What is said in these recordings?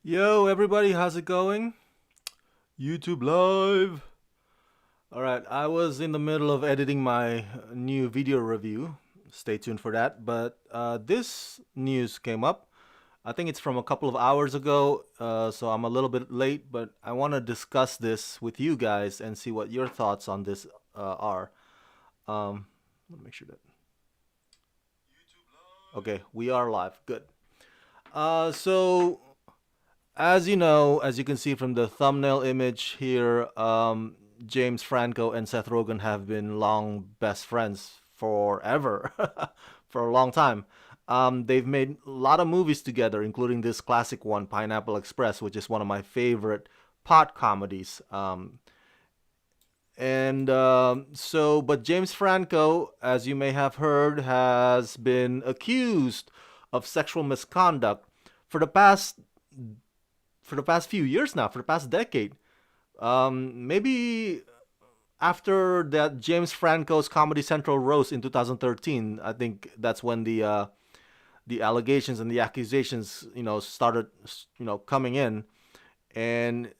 Yo, everybody, how's it going? YouTube Live. All right, I was in the middle of editing my new video review. Stay tuned for that. But this news came up. I think it's from a couple of hours ago, so I'm a little bit late, but I want to discuss this with you guys and see what your thoughts on this are. Let me make sure that. Okay, we are live. Good. So as you know, as you can see from the thumbnail image here, James Franco and Seth Rogen have been long best friends forever, for a long time. They've made a lot of movies together, including this classic one, Pineapple Express, which is one of my favorite pot comedies. But James Franco, as you may have heard, has been accused of sexual misconduct for the past few years now, for the past decade. Maybe after that James Franco's Comedy Central roast in 2013, I think that's when the allegations and the accusations, started, coming in, and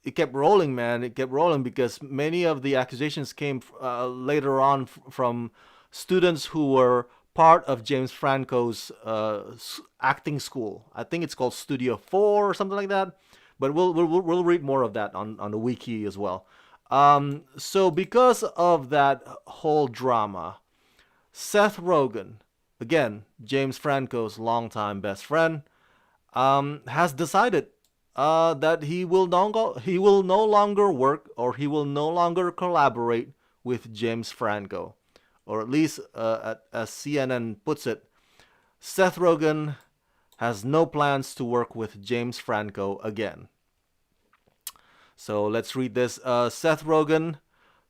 it kept rolling, man. It kept rolling because many of the accusations came later on from students who were part of James Franco's acting school. I think it's called Studio 4 or something like that. But we'll read more of that on the wiki as well. So because of that whole drama, Seth Rogen, again James Franco's longtime best friend, has decided that he will no longer work, or he will no longer collaborate with James Franco, or at least as CNN puts it, Seth Rogen has no plans to work with James Franco again. So let's read this. Seth Rogen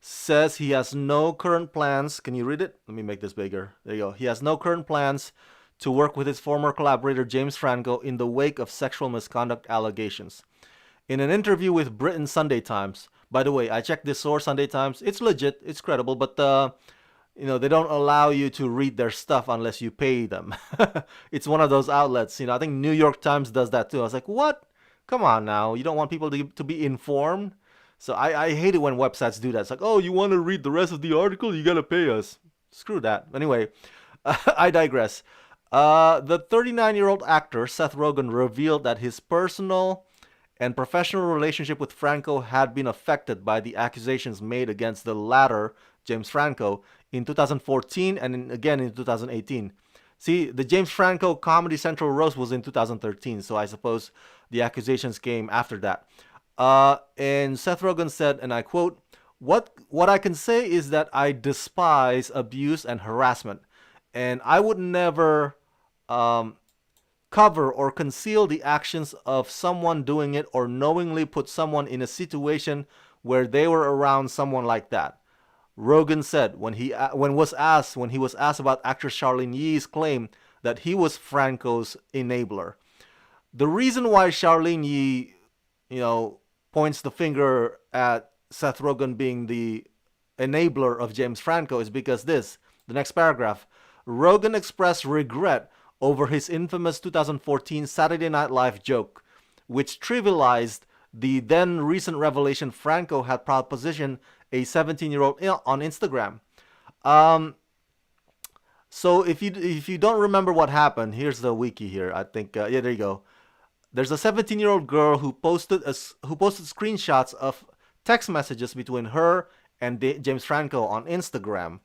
says he has no current plans. Can you read it? Let me make this bigger. There you go. He has no current plans to work with his former collaborator James Franco in the wake of sexual misconduct allegations. In an interview with Britain Sunday Times, by the way, I checked this source, Sunday Times. It's legit, it's credible, but they don't allow you to read their stuff unless you pay them. It's one of those outlets. I think New York Times does that too. I was like, what? Come on now. You don't want people to be informed? So I hate it when websites do that. It's like, oh, you want to read the rest of the article? You got to pay us. Screw that. Anyway, I digress. The 39-year-old actor, Seth Rogen, revealed that his personal and professional relationship with Franco had been affected by the accusations made against the latter, James Franco, in 2014 and again in 2018. See, the James Franco Comedy Central roast was in 2013, so I suppose the accusations came after that. And Seth Rogen said, and I quote, what I can say is that I despise abuse and harassment, and I would never um, cover or conceal the actions of someone doing it, or knowingly put someone in a situation where they were around someone like that. Rogen said when he was asked about actress Charlene Yee's claim that he was Franco's enabler. The reason why Charlene Yee, points the finger at Seth Rogen being the enabler of James Franco is because the next paragraph, Rogen expressed regret over his infamous 2014 Saturday Night Live joke, which trivialized the then recent revelation Franco had propositioned a 17-year-old on Instagram. Um, so if you don't remember what happened, here's the wiki here. I think yeah, there you go. There's a 17-year-old girl who posted screenshots of text messages between her and James Franco on Instagram.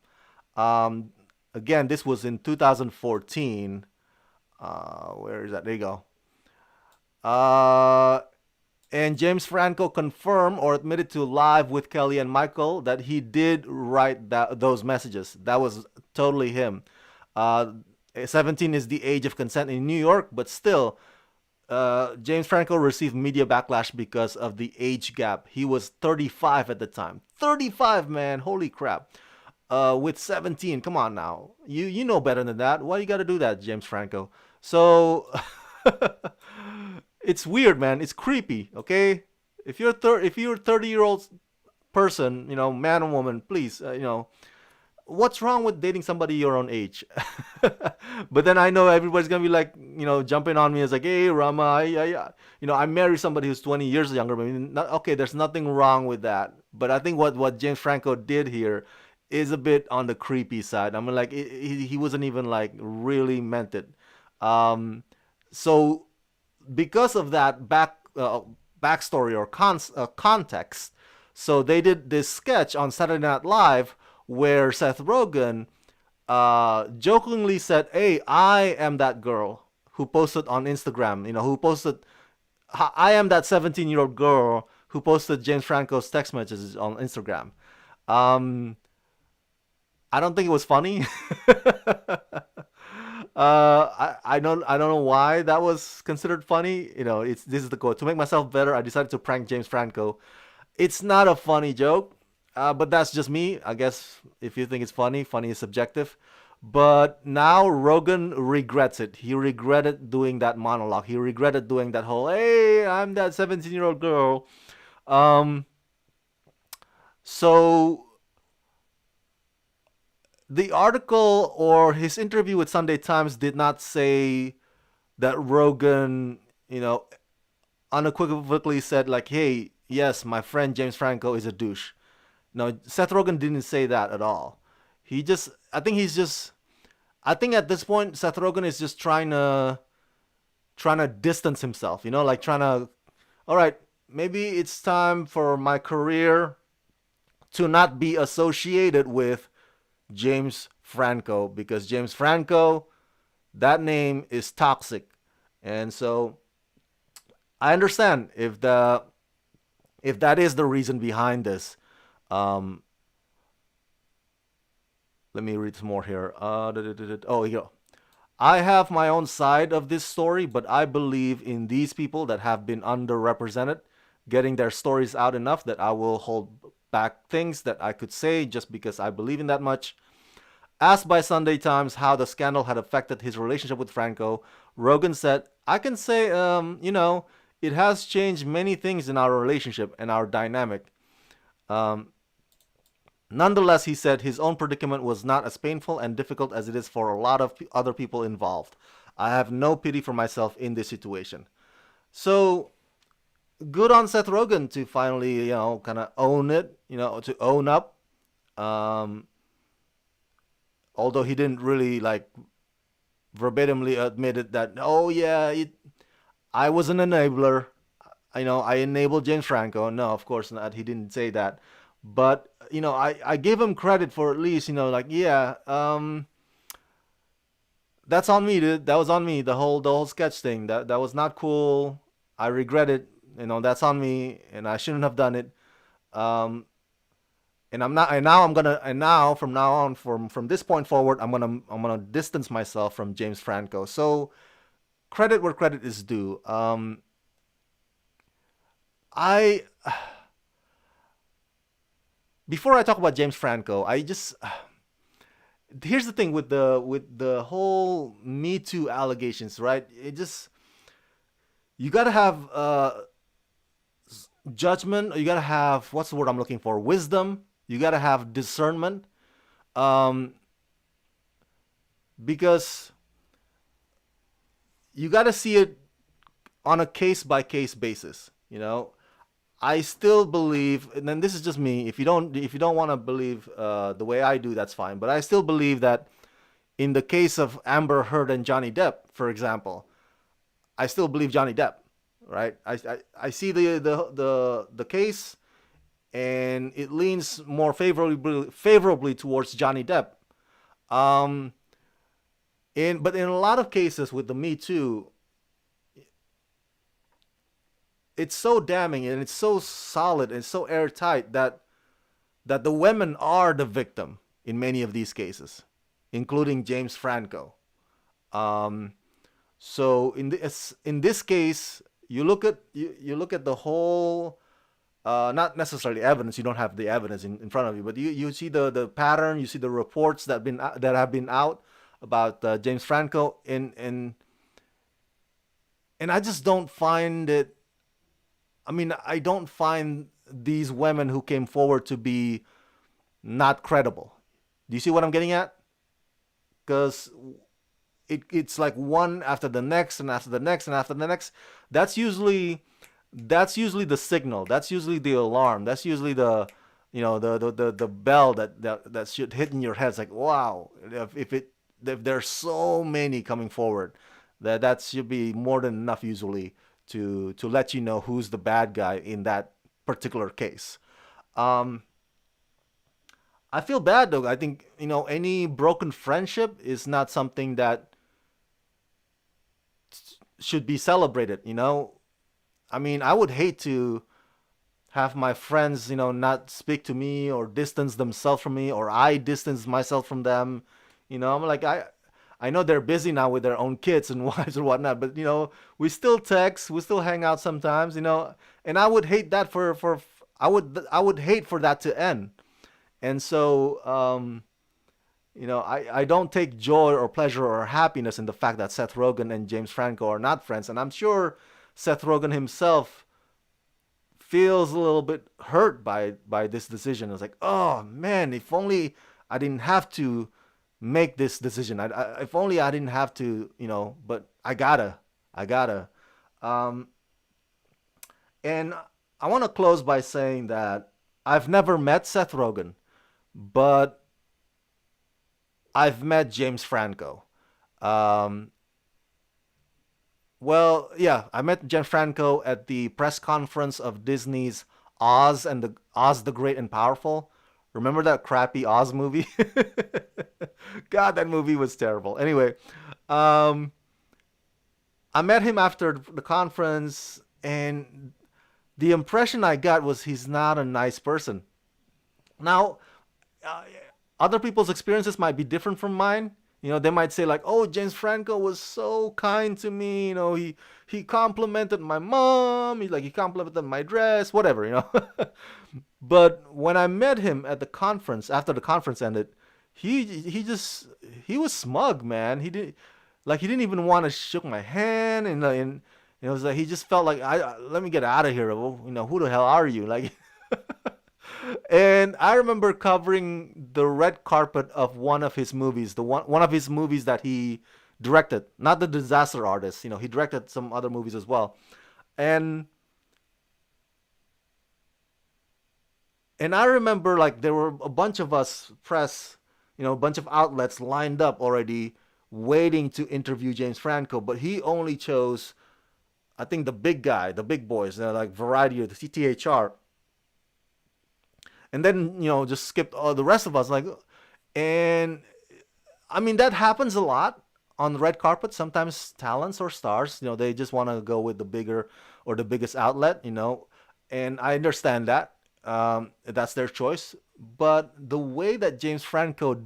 Um, Again, this was in 2014. Where is that? There you go. Uh, and James Franco confirmed or admitted to Live with Kelly and Michael that he did write those messages. That was totally him. Uh, 17 is the age of consent in New York, but still, James Franco received media backlash because of the age gap. He was 35 at the time. 35, man. Holy crap. With 17, come on now. You know better than that. Why you got to do that, James Franco? So it's weird, man. It's creepy. Okay, if you're a 30-year-old person, man or woman, please, what's wrong with dating somebody your own age? But then I know everybody's gonna be like, jumping on me as like, hey, Rama, I married somebody who's 20 years younger. But I mean, okay, there's nothing wrong with that. But I think what James Franco did here is a bit on the creepy side. I mean, like, he wasn't even like really meant it. Um, so because of that backstory or context, so they did this sketch on Saturday Night Live where Seth Rogen jokingly said, "Hey, I am that girl who posted on Instagram. Who posted. I am that 17-year-old girl who posted James Franco's text messages on Instagram." Um, I don't think it was funny. I don't know why that was considered funny. This is the quote. To make myself better, I decided to prank James Franco. It's not a funny joke, but that's just me. I guess if you think it's funny, funny is subjective. But now Rogan regrets it. He regretted doing that monologue. He regretted doing that whole "Hey, I'm that 17-year-old girl." Um, so the article or his interview with Sunday Times did not say that Rogan, unequivocally said like, "Hey, yes, my friend James Franco is a douche." No, Seth Rogen didn't say that at all. I think at this point Seth Rogen is just trying to distance himself, like trying to, all right, maybe it's time for my career to not be associated with James Franco, because James Franco, that name is toxic. And so I understand if that is the reason behind this. Um, Let me read some more here. Oh, here you go. I have my own side of this story, but I believe in these people that have been underrepresented, getting their stories out enough that I will hold back things that I could say just because I believe in that much. Asked by Sunday Times how the scandal had affected his relationship with Franco, Rogan said, I can say, it has changed many things in our relationship and our dynamic. Um, Nonetheless, he said his own predicament was not as painful and difficult as it is for a lot of other people involved. I have no pity for myself in this situation. So good on Seth Rogen to finally, kind of own it, to own up. Um, Although he didn't really like verbatimly admitted that, oh yeah, I was an enabler. I enabled James Franco. No, of course not. He didn't say that. But I gave him credit for at least, like, yeah, that's on me, dude. That was on me. The whole sketch thing. That was not cool. I regret it. That's on me, and I shouldn't have done it. Um, and I'm not. And now from now on, from this point forward, I'm gonna distance myself from James Franco. So credit where credit is due. I Before I talk about James Franco, I just here's the thing with the whole Me Too allegations, right? It just you gotta have judgment. You gotta have, what's the word I'm looking for? Wisdom. You gotta have discernment, um, because you gotta see it on a case by case basis. I still believe, and then this is just me. If you don't want to believe the way I do, that's fine. But I still believe that in the case of Amber Heard and Johnny Depp, for example, I still believe Johnny Depp, right? I see the case, and it leans more favorably towards Johnny Depp. Um, but in a lot of cases with the Me Too, it's so damning and it's so solid and so airtight that the women are the victim in many of these cases, including James Franco. Um, so in this case, you look at the whole, not necessarily evidence. You don't have the evidence in front of you, but you see the pattern. You see the reports that have been out about James Franco, and I just don't find it. I mean, I don't find these women who came forward to be not credible. Do you see what I'm getting at? Because it's like one after the next and after the next and after the next. That's usually that's usually the signal. That's usually the alarm. That's usually the the bell that should hit in your head. It's like, wow, if there's so many coming forward, that should be more than enough usually to let you know who's the bad guy in that particular case. Um, I feel bad though. I think any broken friendship is not something that should be celebrated. I mean, I would hate to have my friends, not speak to me or distance themselves from me, or I distance myself from them. I'm like, I know they're busy now with their own kids and wives or whatnot, but we still text, we still hang out sometimes, and I would hate that I would hate for that to end. And so, I don't take joy or pleasure or happiness in the fact that Seth Rogen and James Franco are not friends, and I'm sure Seth Rogen himself feels a little bit hurt by this decision. It's like, oh man, if only I didn't have to make this decision. If only I didn't have to, but I gotta. Um, and I want to close by saying that I've never met Seth Rogen, but I've met James Franco. Um, Well, yeah, I met Jen Franco at the press conference of Disney's Oz the Great and Powerful. Remember that crappy Oz movie? God, that movie was terrible. Anyway, um, I met him after the conference, and the impression I got was he's not a nice person. Now, uh, other people's experiences might be different from mine. They might say like, "Oh, James Franco was so kind to me. He complimented my mom. He complimented my dress, whatever." But when I met him at the conference after the conference ended, he was smug, man. He didn't even want to shake my hand, and it was like he just felt like, let me get out of here. Well, who the hell are you? Like, and I remember covering the red carpet of one of his movies, the one of his movies that he directed, not the Disaster Artist. He directed some other movies as well. And and I remember like there were a bunch of us press, a bunch of outlets lined up already waiting to interview James Franco, but he only chose, I think, the big guy, the big boys, like Variety or the CTHR, and then just skipped all the rest of us. Like, and I mean that happens a lot on the red carpet. Sometimes talents or stars, they just want to go with the bigger or the biggest outlet, and I understand that. That's their choice. But the way that James Franco,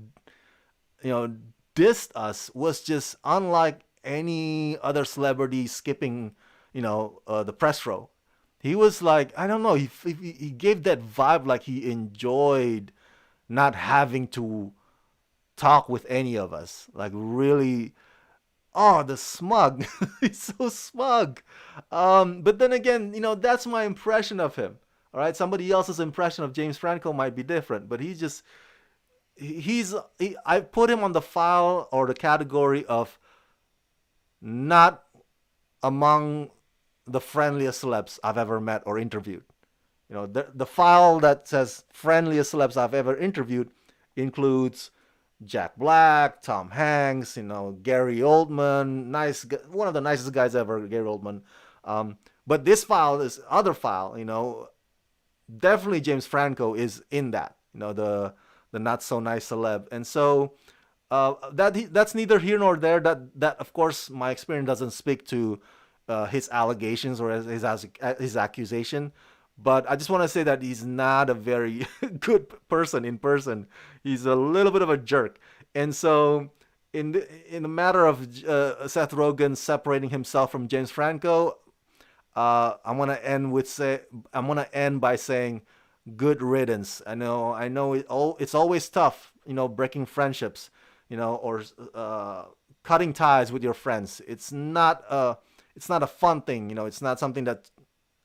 you know, dissed us was just unlike any other celebrity skipping, the press row. He was like, I don't know, he gave that vibe like he enjoyed not having to talk with any of us. Like really, oh, the smug. He's so smug. But then again, that's my impression of him. All right, somebody else's impression of James Franco might be different, but I put him on the file or the category of not among the friendliest celebs I've ever met or interviewed. The file that says friendliest celebs I've ever interviewed includes Jack Black, Tom Hanks, Gary Oldman, one of the nicest guys ever, Gary Oldman. But this file, this other file, definitely James Franco is in that, the not so nice celeb, and so that's neither here nor there. That of course my experience doesn't speak to his allegations or his accusation, but I just want to say that he's not a very good person in person. He's a little bit of a jerk, and so in the matter of Seth Rogen separating himself from James Franco, I'm gonna end by saying, good riddance. I know it's always tough, breaking friendships, or cutting ties with your friends. It's not a fun thing, It's not something that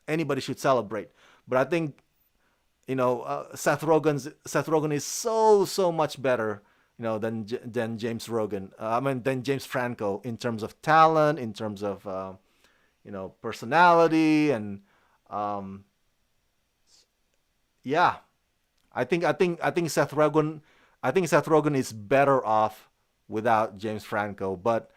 anybody should celebrate. But Seth Rogen is so much better than James Rogan. Than James Franco in terms of talent, in terms of personality, and um, yeah, I think Seth Rogen, is better off without James Franco. But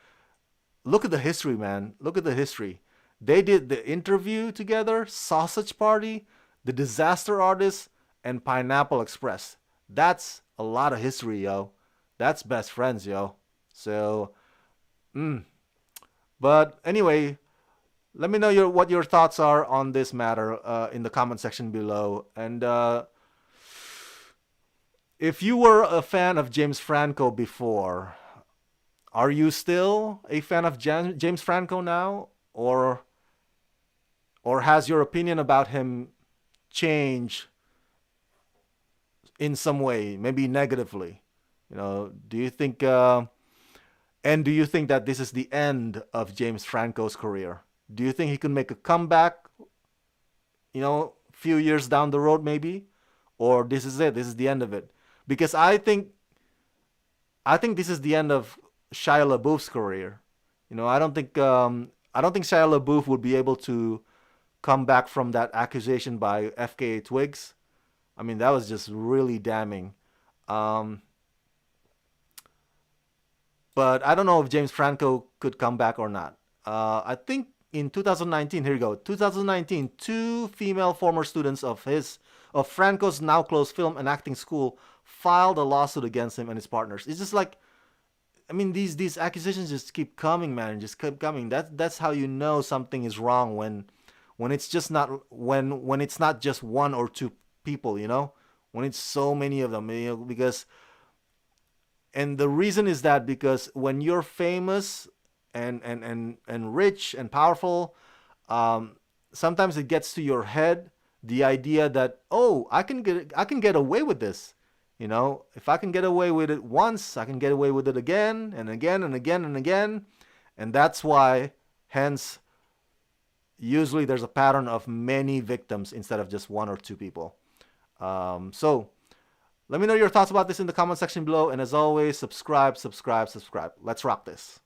look at the history, man. Look at the history. They did The Interview together, Sausage Party, The Disaster Artist, and Pineapple Express. That's a lot of history, yo. That's best friends, yo. So, mm. But anyway, let me know what your thoughts are on this matter in the comment section below. And if you were a fan of James Franco before, are you still a fan of James Franco now, or has your opinion about him changed in some way, maybe negatively? Do you think and do you think that this is the end of James Franco's career? Do you think he can make a comeback, few years down the road maybe, or this is it? This is the end of it? Because I think this is the end of Shia LaBeouf's career. I don't think Shia LaBeouf would be able to come back from that accusation by FKA Twigs. I mean, that was just really damning. Um, but I don't know if James Franco could come back or not. I think in 2019, here you go, 2019, two female former students of Franco's now closed film and acting school filed a lawsuit against him and his partners. It's just like, I mean, these accusations just keep coming, man, just keep coming. That's how you know something is wrong, when it's just not when it's not just one or two people, when it's so many of them, because and the reason is that because when you're famous and rich and powerful, um, sometimes it gets to your head the idea that, oh, I can get away with this. If I can get away with it once, I can get away with it again and again and again and again. And that's why, hence, usually there's a pattern of many victims instead of just one or two people. So let me know your thoughts about this in the comment section below. And as always, subscribe, subscribe, subscribe. Let's rock this.